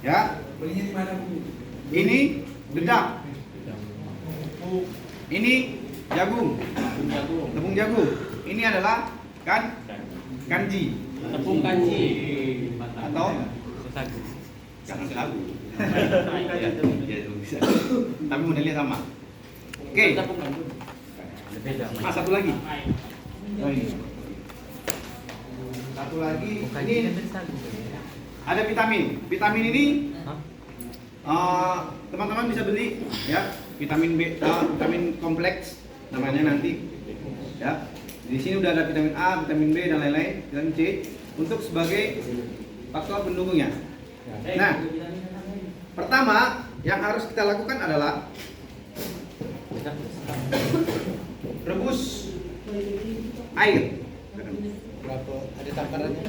Ya. Belinya di mana, Bu? Ini dedak. Ini jagung. Tepung jagung. Ini adalah kanji. Tepung kanji Atau sagu. jangan sagu. Ya, bisa. Tapi modelnya sama. Oke. Tepung kanji. Beda. Satu lagi. Oh, ini. Satu lagi. Ini ada vitamin. Vitamin ini teman-teman bisa beli ya, vitamin B, vitamin kompleks namanya nanti. Ya. Di sini udah ada vitamin A, vitamin B dan lain-lain, vitamin C untuk sebagai faktor pendukungnya. Nah, pertama yang harus kita lakukan adalah rebus air. Berapa? Ada takarannya?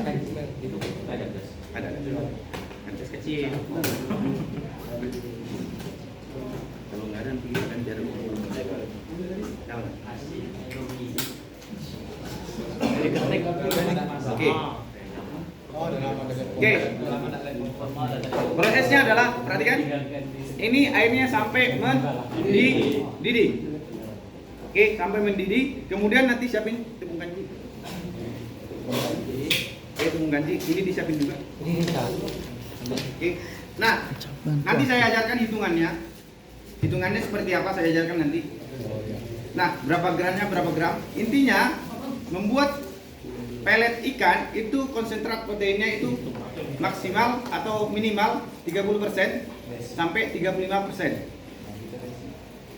Itu ada gas. Ada. Gas kecil. Kalau nggak ada nanti akan jarum. Jadi ketek. Oke. Oh, ada nama Oke. Prosesnya adalah, perhatikan. Ini airnya sampai mendidih. Oke, sampai mendidih. Kemudian nanti siapin tepung kanji. Oke, tepung kanji. Ini disiapin juga. Oke. Nah, nanti saya ajarkan hitungannya. Hitungannya seperti apa saya ajarkan nanti. Nah, berapa gramnya, berapa gram. Intinya, membuat pelet ikan itu konsentrat proteinnya itu maksimal atau minimal 30% sampai 35%.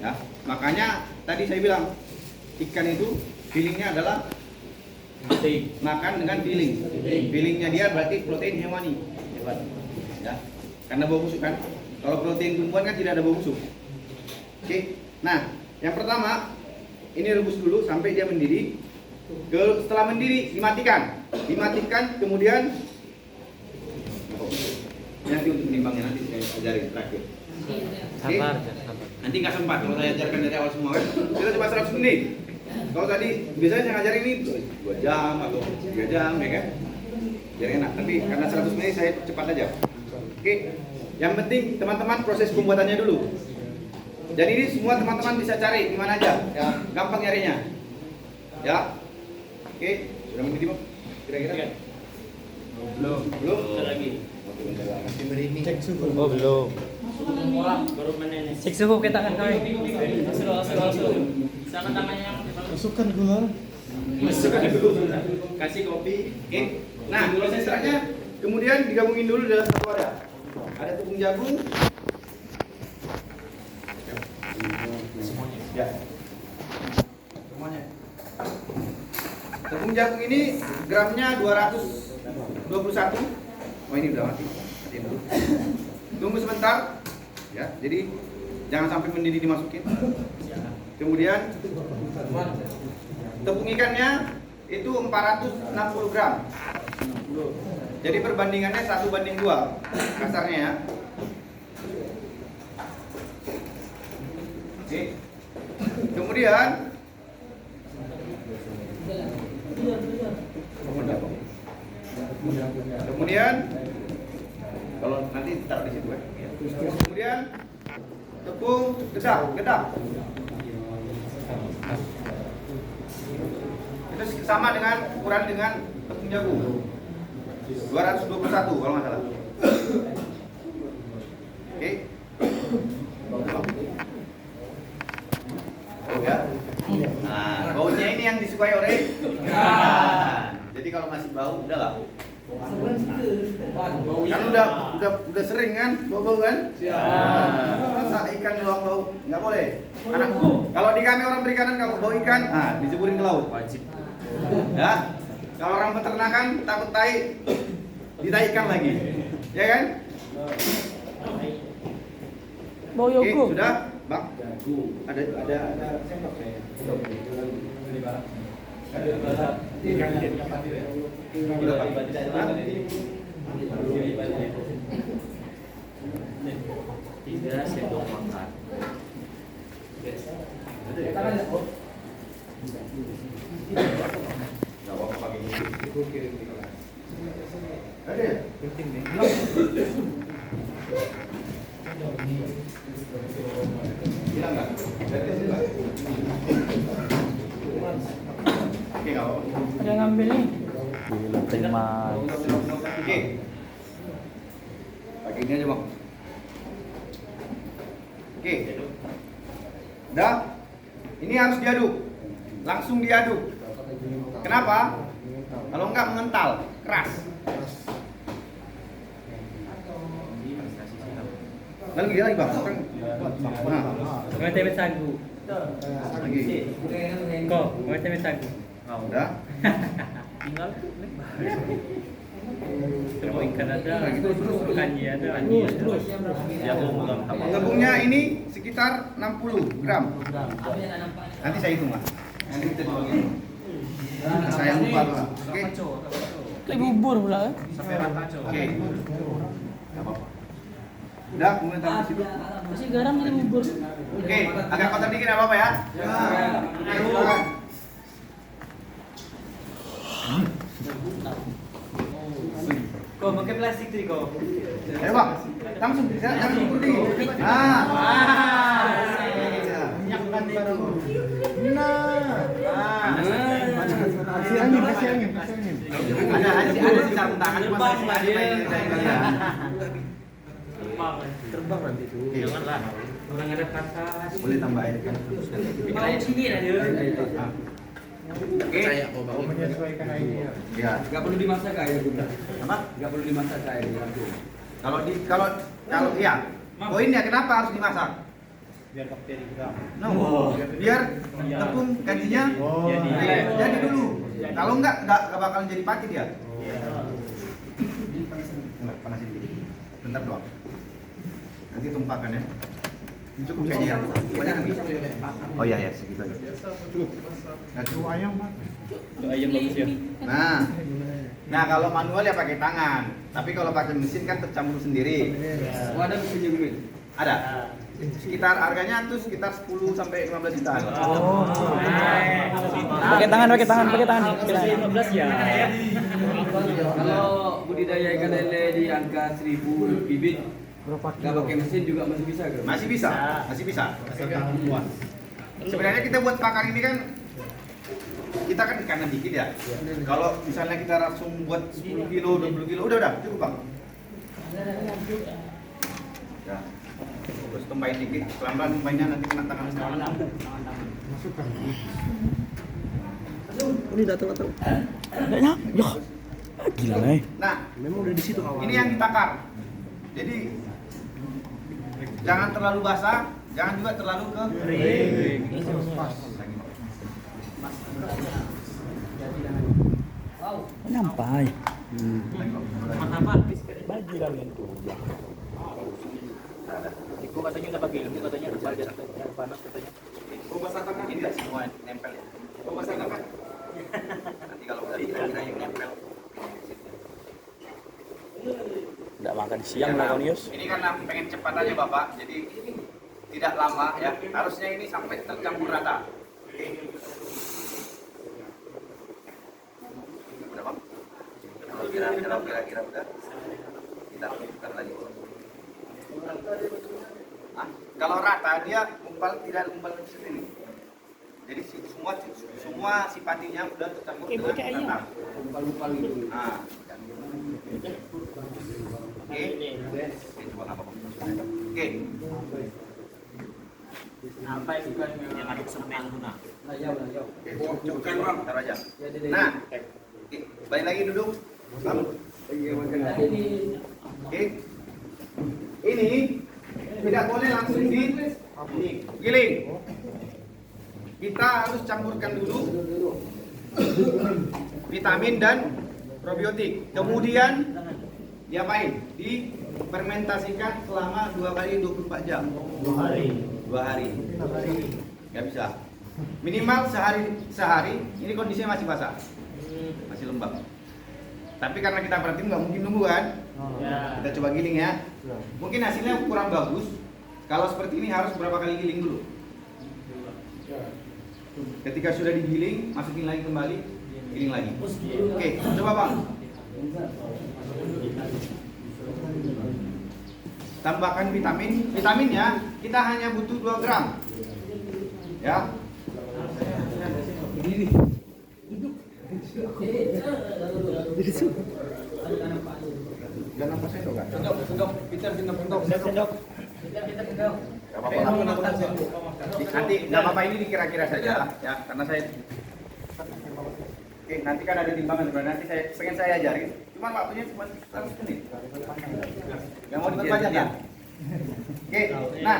Ya, makanya tadi saya bilang ikan itu feelingnya adalah makan dengan feeling. Feelingnya dia berarti protein hewani. Ya, karena bau busuk kan. Kalau protein tumbuhan kan tidak ada bau busuk. Oke. Nah, yang pertama ini rebus dulu sampai dia mendidih. Setelah mendidih dimatikan. Kemudian nanti untuk menimbangnya nanti saya ajarin terakhir. Sabar. Nanti nggak sempat kalau saya ajarkan dari awal semua kan. Kita coba 100 menit. Kalau tadi biasanya saya ngajarin ini 2 jam atau 3 jam ya kan. Biar enak. Tapi karena 100 menit saya cepat aja. Oke. Yang penting teman-teman proses pembuatannya dulu. Dan ini semua teman-teman bisa cari di mana aja. Ya, gampang nyarinya. Ya. Oke, sudah mendidih, Bang? Kira-kira? Belum. Lagi. Masih merinding. Cek suhu. Oh, belum. Baru menetes. Cek suhu kita kan kau. Sama tangannya. Masukkan gula. Masukkan dulu. Kasih kopi. Oke. Nah, proses selanjutnya kemudian digabungin dulu dalam satu wadah. Ada tepung jagung. Semuanya. Ya. Semuanya. Tepung jagung ini gramnya 221. Oh, ini udah mati. Matiin dulu. Tunggu sebentar. Ya, jadi jangan sampai mendidih dimasukin. Kemudian tepung ikannya itu 460 gram. Jadi perbandingannya 1:2 kasarnya ya. Oke. Kemudian kalau nanti taruh di situ kan. Kemudian tepung gedak. Itu sama dengan ukuran dengan tepung jagung. 221 kalau nggak salah. Oke. Ya. Nah, baunya ini yang disukai oleh ikan. Jadi kalau masih bau, udahlah. Kan udah sering kan bau kan? Masa ikan doang bau, nggak boleh. Karena kalau di kami orang perikanan kalau bau ikan, diceburin ke laut. Wajib. Ya. Kalau orang peternakan takut tai, ditaikan lagi, ya kan? Bau Oke, yogo. sudah, Bang. Ada sendok saya. Tiga sendok makan. Gak apa-apa pakai ini. Ada ya? Penting nih. Hilang nggak? Dari sini nggak? Oke, kalau Ada ngambil nih. Gila, terima. Oke. Pakai ini aja, Bang. Oke. Udah. Ini harus diaduk. Langsung diaduk. Kenapa? Kalau enggak mengental, keras. Lalu dia lagi, Bang. Nah, Mengerti sagu. lagi. Kok, mengerti sagu. Udah. Tinggal tepung ikan ada, kanji ada, terus. Tepungnya ini sekitar 60 gram. Nanti saya hitung, Mas. Nanti kita coba hitung. Saya lupa, Pak. Oke. Kayak bubur pula. Sampai rata, oke. Enggak apa-apa. Udah, kemudian taruh di situ. Masih garam jadi bubur. Oke, agak kotor dikit enggak apa-apa ya. Silakan. Kok pakai plastik tuh kok? Ayo, Bang. Langsung jangan bubur dingin. Nah. Minyakkan barang. Kasih angin, kasih angin, kasih angin. Ada sisa tangan cuma Terbang nanti tuh. Janganlah. Orang ada panas. boleh tambah air kan. Mau sini aja. Oke. Oh, menyesuaikan airnya. Ya. Nggak perlu dimasak air juga. Apa? Nggak perlu dimasak air langsung. Kalau iya. Poinnya kenapa harus dimasak? Biar bakteri gerak. No. Biar tepung kanjinya jadi dulu. Kalau enggak bakalan jadi pati dia. Enggak, panasin dikit. Bentar doang. Nanti tumpahkan ya. Cukup kayaknya. Banyak nih. Oh iya ya, segitu aja. Cukup. Nah, cukup ayam, Pak. Ayam bagus ya. Nah, kalau manual ya pakai tangan. Tapi kalau pakai mesin kan tercampur sendiri. Oh, ada mesin juga. Ada. Sekitar harganya tuh sekitar 10 sampai 15 jutaan. Pakai tangan, pakai tangan, pakai tangan. 15 ya. Kalau budidaya ikan lele di angka 1000 bibit, nggak pakai mesin juga masih bisa kan? Masih bisa, masih bisa. Sebenarnya kita buat pakar ini kan kita kan ikannya dikit ya. Kalau misalnya kita langsung buat 10 kilo, 20 kilo, udah cukup, Bang. Ya. Terus tumpahin dikit, pelan-pelan tumpahinnya nanti kena tangan sekarang. Ini datang. Adanya. Yah. Gila, nih. Nah, Memang udah di situ awal. ini yang ditakar. Jadi jangan terlalu basah, jangan juga terlalu kering. Nampai. Mantap Pak. Bagi kalian tuh. Ibu katanya udah pakai ilmu, katanya udah panas katanya. Basah tangan ini nggak semua nempel ya. Basah tangan. Nanti kalau udah kira yang nempel. Enggak makan siang lah, Konius. Ini karena pengen cepat aja Bapak, jadi tidak lama ya. Harusnya ini sampai tercampur rata. Oke. Udah Bang. Kalau kira-kira udah, kita bukan lagi. Kalau rata dia tidak gumpal seperti ini. Jadi semua sifatinya udah tercampur dengan rata. Lupa-lupa gitu. Nah. Oke. Coba apa? Oke. Apa itu kan yang aduk semen guna? Layau. Cukup kan Bang, taruh aja. Nah. Oke, balik lagi duduk. Bang. Oke. Ini tidak boleh langsung digiling. Kita harus campurkan dulu vitamin dan probiotik. Kemudian diapain? Difermentasikan selama 2 kali 24 jam. 2 hari. Nggak bisa. Minimal sehari. Ini kondisinya masih basah, masih lembab. Tapi karena kita perhatiin nggak mungkin nunggu kan? Kita coba giling ya. Mungkin hasilnya kurang bagus. Kalau seperti ini harus berapa kali giling dulu? Ketika sudah digiling, masukin lagi kembali, giling lagi. Oke, coba Bang. tambahkan vitamin. Vitaminnya kita hanya butuh 2 gram. Ya. Jangan apa sendok kan? Sendok, Peter sendok. Gak apa-apa. Nanti nggak apa-apa, ini dikira-kira saja ya, karena saya. Oke, nanti kan ada timbangan sebenarnya. Nanti saya pengen saya ajarin. Cuma waktunya cuma 100 menit. Yang mau diperpanjang ya? Oke, nah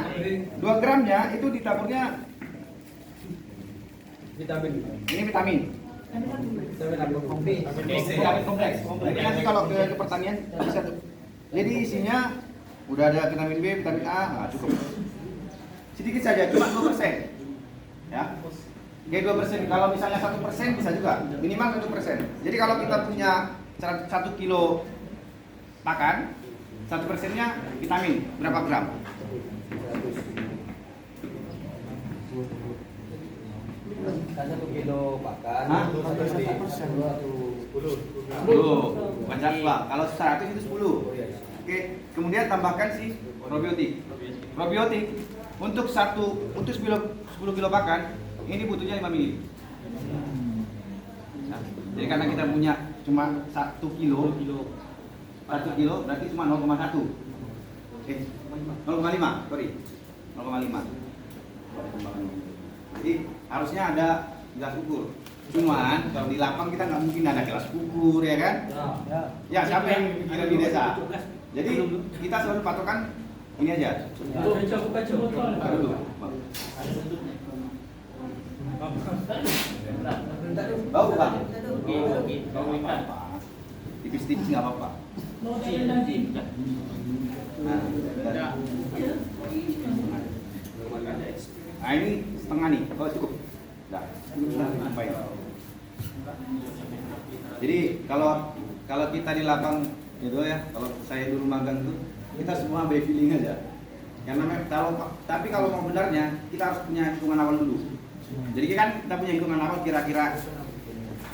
2 gramnya itu ditaburnya Vitamin. ini vitamin. Vitamin Kompleks. Jadi nanti kalau ke pertanian bisa tuh. Jadi isinya udah ada vitamin B, vitamin A, nah, cukup. Sedikit saja, cuma 2%. Ya. Oke, 2%. Kalau misalnya 1% bisa juga, minimal 1%. Jadi kalau kita punya 1 kilo pakan, 1%-nya vitamin berapa gram? 1 kilo pakan. Hah? 10. Banyak Pak. Kalau 100 itu 10. Oke, kemudian tambahkan si probiotik. Probiotik untuk 10 kilo pakan ini butuhnya 5 mili. Nah, jadi karena kita punya cuma 1 kilo berarti cuma 0,1. Oke, 0,5, sorry. 0,5. Jadi harusnya ada gelas ukur. Cuman kalau di lapang kita nggak mungkin ada gelas ukur, ya kan? Ya, siapa yang ada di desa? Jadi kita selalu patokan ini aja. Buka dulu. Bau Bang? Bau apa? Tipis-tipis nggak apa-apa. Nah ini setengah nih. Oh cukup. Dah. Baik. Jadi kalau kita di lapang gitu ya, kalau saya dulu magang tuh kita semua by feeling aja. Karena kalau mau benarnya kita harus punya hitungan awal dulu. Jadi kan kita punya hitungan awal kira-kira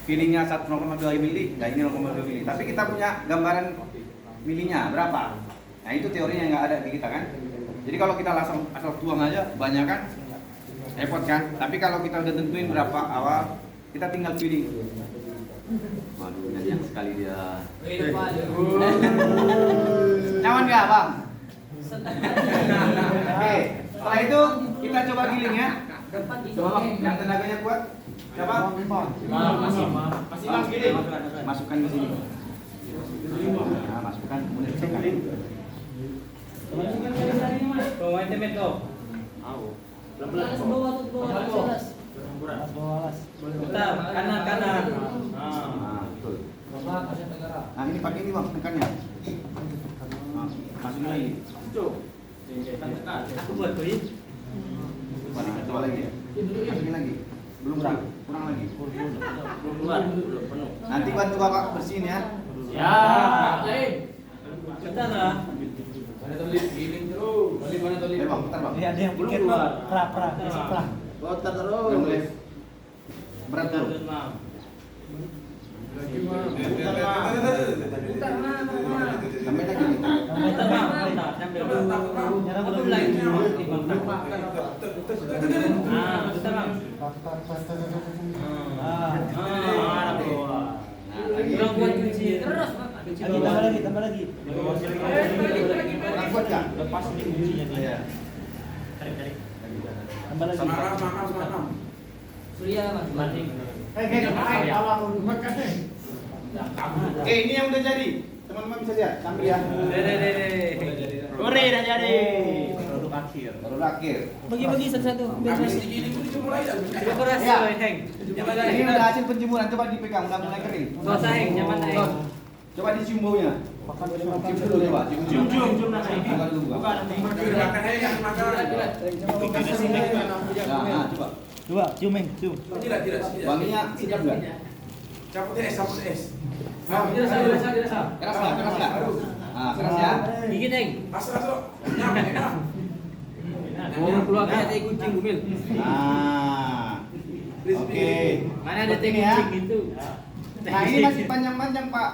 feelingnya 0,2 mili, nah ini 0,2 mili. Tapi kita punya gambaran milinya berapa? Nah itu teorinya yang nggak ada di kita kan. Jadi kalau kita langsung asal tuang aja banyak kan, repot kan. Tapi kalau kita udah tentuin berapa awal, kita tinggal feeling. Waduh, nyanyian sekali dia. Nyaman nggak Bang? Oke, setelah itu kita coba giling ya. Coba yang tenaganya kuat. Siapa? Masih Bang giling. Masukkan ke sini. Nah, masukkan kemudian tekan. Kanan. Nah, betul. Nah, ini pakai ini Bang, tekannya. Nah, masukin lagi. Aku buat tuh. Coba lagi ya. Masukin lagi. Belum kurang lagi. Belum keluar, belum penuh. Nanti bantu Bapak bersihin ya. Ya. Bentar lah. Mana tulis giling terus. Mana tulis? Bang, bentar Bang. Ini ada yang pikir Bang, pra, basic pra. Botar Udah terus. mulai berat tuh. Sampai lagi nih. Bentar Bang, bentar. Sambil dulu. Aku lagi dulu. Nah, bentar Bang. Kurang buat kunci terus. Tambah lagi. Kurang kuat nggak? Lepas nih kuncinya dia. Iya. Tambah lagi. Surya Mas. Ini yang udah jadi. Teman-teman bisa lihat, sambil ya. Ore dah jadi. Produk akhir. Baru akhir. Bagi-bagi satu-satu. Dekorasi Ya. Heng. Ini udah hasil penjemuran, coba dipegang, udah mulai kering. Basah Heng, nyaman Heng. Coba dicium baunya. Cium dulu coba, cium nanti. Bukan dulu Bang. Nah, coba. Coba, cium Meng, cium. Wanginya sedap nggak? Cabut es. Keras nggak? Nah, keras ya. Gigit Heng. Masuk. Oh, keluar kayak teh kucing Gumil. Nah, oke. Mana ada teh Ini ya. kucing gitu. Nah ini masih panjang-panjang Pak,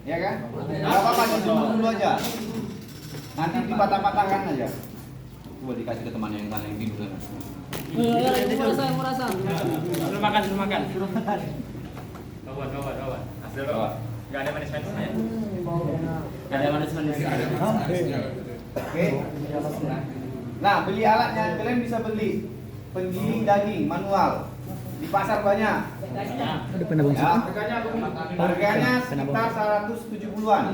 ya kan? Gak apa-apa, dicium dulu aja. Nanti dipatah-patahkan aja. Coba dikasih ke temannya yang sana yang tidur sana. Suruh makan, suruh makan. Bawa. Asli bawa. Gak ada manis-manisnya. Gak ada manis-manisnya. Oke. Nah, beli alatnya, kalian bisa beli penggiling daging manual di pasar banyak. Ada penabung Ya, susu. harganya sekitar 170-an.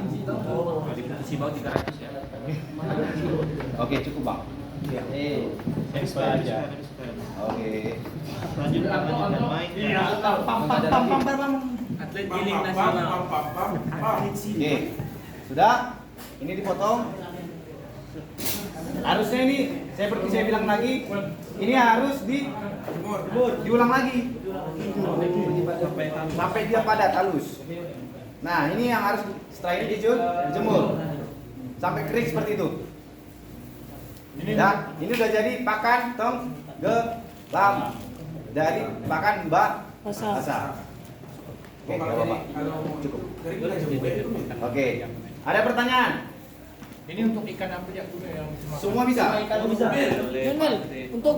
Si bau 300 ya. Oke, cukup bang. Yang suka aja. Oke. Lanjutkan main. Iya, pam. Atlet giling nasional. Oke, sudah. Ini dipotong. Harusnya ini, seperti saya bilang lagi, ini harus diulang lagi sampai dia padat halus. Nah, ini yang harus setelah ini dijemur sampai kering seperti itu. Ya, ini udah jadi pakan tong gelam dari pakan Mbak Asa. Oke, nggak apa-apa. Cukup. Oke, ada pertanyaan? Ini untuk ikan apa ya? Semua bisa? Mel, untuk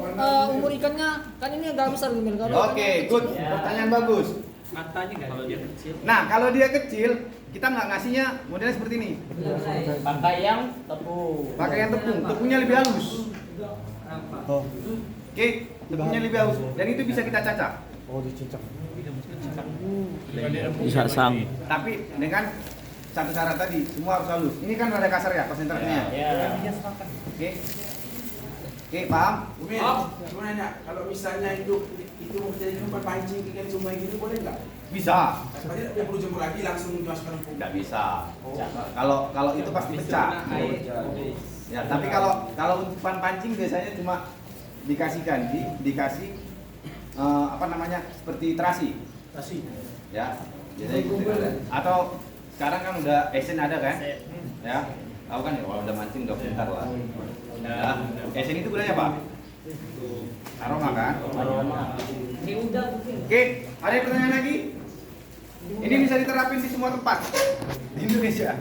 umur ikannya kan ini agak besar Mel. Oke, good. Pertanyaan bagus. Matanya nggak kalau dia kecil. Nah, kalau dia kecil, kita nggak ngasihnya modelnya seperti ini. Pakai yang tepung. Pakai yang tepung, tepungnya lebih halus. Oke, tepungnya lebih halus. Dan itu bisa kita cacah. Bisa sang. Tapi dengan satu syarat tadi, semua harus halus. Ini kan rada kasar ya konsentrasinya. Oke. Oke, paham? Umi, cuma nanya, kalau misalnya itu mau jadi umpan pancing ikan sungai gini boleh nggak? Bisa. Berarti tidak perlu jemur lagi langsung dimasukkan ke Nggak bisa. Kalau itu pasti pecah. Ya, tapi kalau umpan pancing biasanya cuma dikasih apa namanya? Seperti terasi. Ya. Biasanya gitu. Atau sekarang kan udah Esen ada kan? Ya. Tahu kan ya kalau udah mancing udah pintar lah. Ya. Esen itu gunanya apa? Aroma kan? Oke, ada yang pertanyaan lagi? Ini bisa diterapin di semua tempat di Indonesia.